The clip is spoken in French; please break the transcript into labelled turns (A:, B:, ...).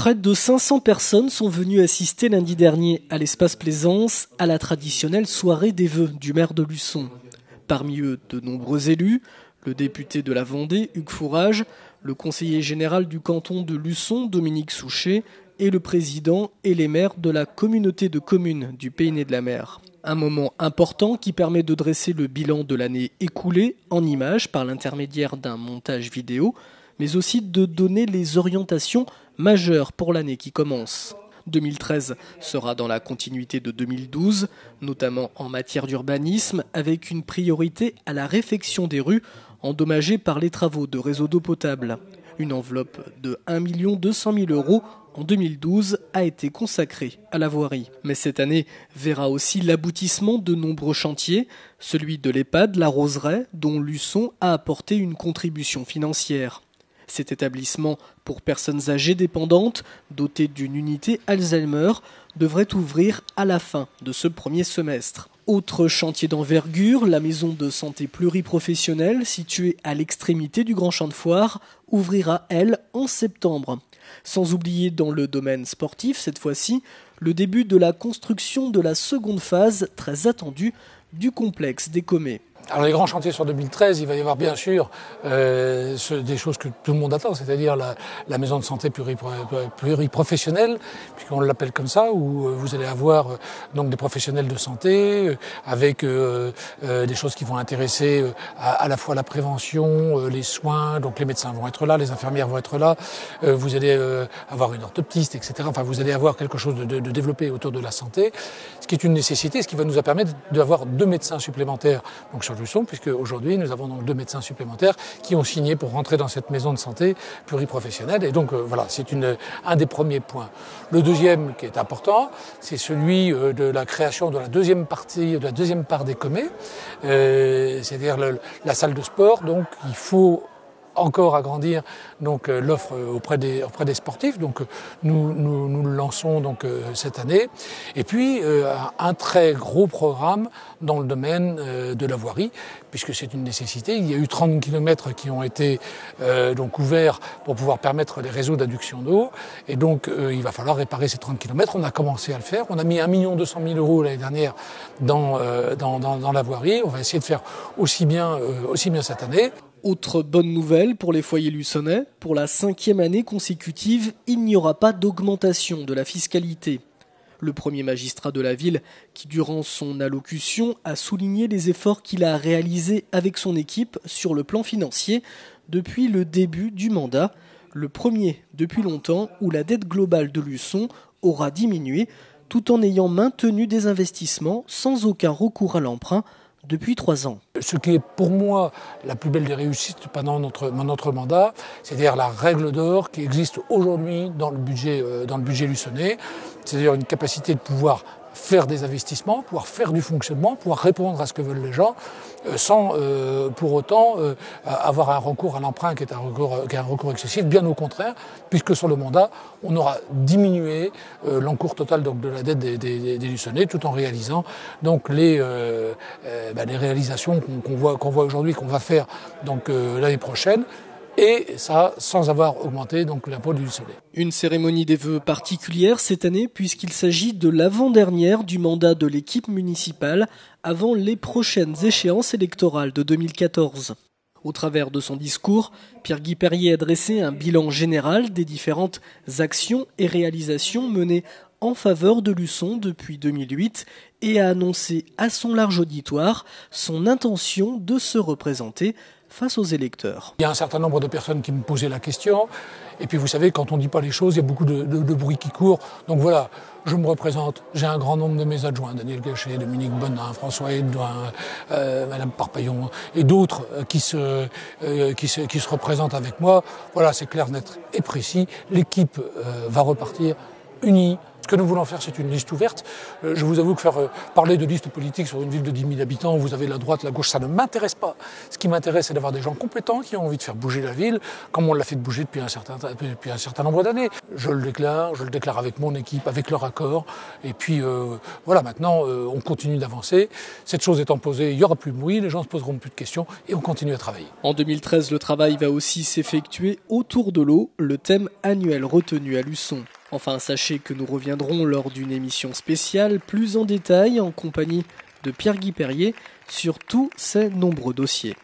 A: Près de 500 personnes sont venues assister lundi dernier à l'espace Plaisance à la traditionnelle soirée des vœux du maire de Luçon. Parmi eux, de nombreux élus, le député de la Vendée, Hugues Fourage, le conseiller général du canton de Luçon, Dominique Souchet, et le président et les maires de la communauté de communes du Pays-Né de la Mer. Un moment important qui permet de dresser le bilan de l'année écoulée en images par l'intermédiaire d'un montage vidéo, mais aussi de donner les orientations majeures pour l'année qui commence. 2013 sera dans la continuité de 2012, notamment en matière d'urbanisme, avec une priorité à la réfection des rues endommagées par les travaux de réseau d'eau potable. Une enveloppe de 1 200 000 € en 2012 a été consacrée à la voirie. Mais cette année verra aussi l'aboutissement de nombreux chantiers, celui de l'EHPAD La Roseraie, dont Luçon a apporté une contribution financière. Cet établissement pour personnes âgées dépendantes, doté d'une unité Alzheimer, devrait ouvrir à la fin de ce premier semestre. Autre chantier d'envergure, la maison de santé pluriprofessionnelle, située à l'extrémité du Grand Champ de Foire, ouvrira, elle, en septembre. Sans oublier dans le domaine sportif, cette fois-ci, le début de la construction de la seconde phase, très attendue, du complexe des Commets.
B: Alors les grands chantiers sur 2013, il va y avoir bien sûr des choses que tout le monde attend, c'est-à-dire la maison de santé pluriprofessionnelle, puisqu'on l'appelle comme ça, où vous allez avoir donc des professionnels de santé avec des choses qui vont intéresser à la fois la prévention, les soins, donc les médecins vont être là, les infirmières vont être là, vous allez avoir une orthoptiste, etc. Enfin, vous allez avoir quelque chose de développé autour de la santé, ce qui est une nécessité, ce qui va nous permettre d'avoir 2 médecins supplémentaires donc sur Luçon, puisque aujourd'hui nous avons donc 2 médecins supplémentaires qui ont signé pour rentrer dans cette maison de santé pluriprofessionnelle. Et donc voilà, c'est un des premiers points. Le deuxième qui est important, c'est celui de la création de la deuxième part des Commets, c'est-à-dire la salle de sport. Donc il faut encore agrandir donc l'offre auprès des sportifs. Donc nous le lançons donc cette année. Et puis un très gros programme dans le domaine de la voirie, puisque c'est une nécessité. Il y a eu 30 km qui ont été donc ouverts pour pouvoir permettre les réseaux d'adduction d'eau. Et donc il va falloir réparer ces 30 km. On a commencé à le faire. On a mis 1 200 000 € l'année dernière dans la voirie. On va essayer de faire aussi bien cette année.
A: Autre bonne nouvelle pour les foyers luçonnais, pour la 5e année consécutive, il n'y aura pas d'augmentation de la fiscalité. Le premier magistrat de la ville, qui durant son allocution a souligné les efforts qu'il a réalisés avec son équipe sur le plan financier depuis le début du mandat, le premier depuis longtemps où la dette globale de Luçon aura diminué tout en ayant maintenu des investissements sans aucun recours à l'emprunt depuis 3 ans.
B: Ce qui est pour moi la plus belle des réussites pendant notre mandat, c'est-à-dire la règle d'or qui existe aujourd'hui dans le budget luçonnais, c'est-à-dire une capacité de pouvoir faire des investissements, pouvoir faire du fonctionnement, pouvoir répondre à ce que veulent les gens, sans pour autant avoir un recours à l'emprunt qui est un recours excessif, bien au contraire, puisque sur le mandat, on aura diminué l'encours total donc, de la dette des Luçonnais, tout en réalisant donc les réalisations qu'on voit aujourd'hui, qu'on va faire donc l'année prochaine. Et ça, sans avoir augmenté donc l'impôt du Luçonnais.
A: Une cérémonie des vœux particulière cette année puisqu'il s'agit de l'avant-dernière du mandat de l'équipe municipale avant les prochaines échéances électorales de 2014. Au travers de son discours, Pierre-Guy Perrier a dressé un bilan général des différentes actions et réalisations menées en faveur de Luçon depuis 2008 et a annoncé à son large auditoire son intention de se représenter face aux électeurs.
B: Il y a un certain nombre de personnes qui me posaient la question. Et puis vous savez, quand on ne dit pas les choses, il y a beaucoup de bruit qui court. Donc voilà, je me représente. J'ai un grand nombre de mes adjoints, Daniel Gachet, Dominique Bonin, François Edouin, Madame Parpaillon et d'autres qui se représentent avec moi. Voilà, c'est clair, net et précis. L'équipe va repartir unie, Ce que nous voulons faire, c'est une liste ouverte. Je vous avoue que faire parler de liste politique sur une ville de 10 000 habitants, où vous avez la droite, la gauche, ça ne m'intéresse pas. Ce qui m'intéresse, c'est d'avoir des gens compétents qui ont envie de faire bouger la ville, comme on l'a fait bouger depuis un certain nombre d'années. Je le déclare avec mon équipe, avec leur accord. Et puis voilà, maintenant, on continue d'avancer. Cette chose étant posée, il n'y aura plus de bruit, les gens ne se poseront plus de questions et on continue à travailler.
A: En 2013, le travail va aussi s'effectuer autour de l'eau, le thème annuel retenu à Luçon. Enfin, sachez que nous reviendrons lors d'une émission spéciale plus en détail en compagnie de Pierre-Guy Perrier sur tous ces nombreux dossiers.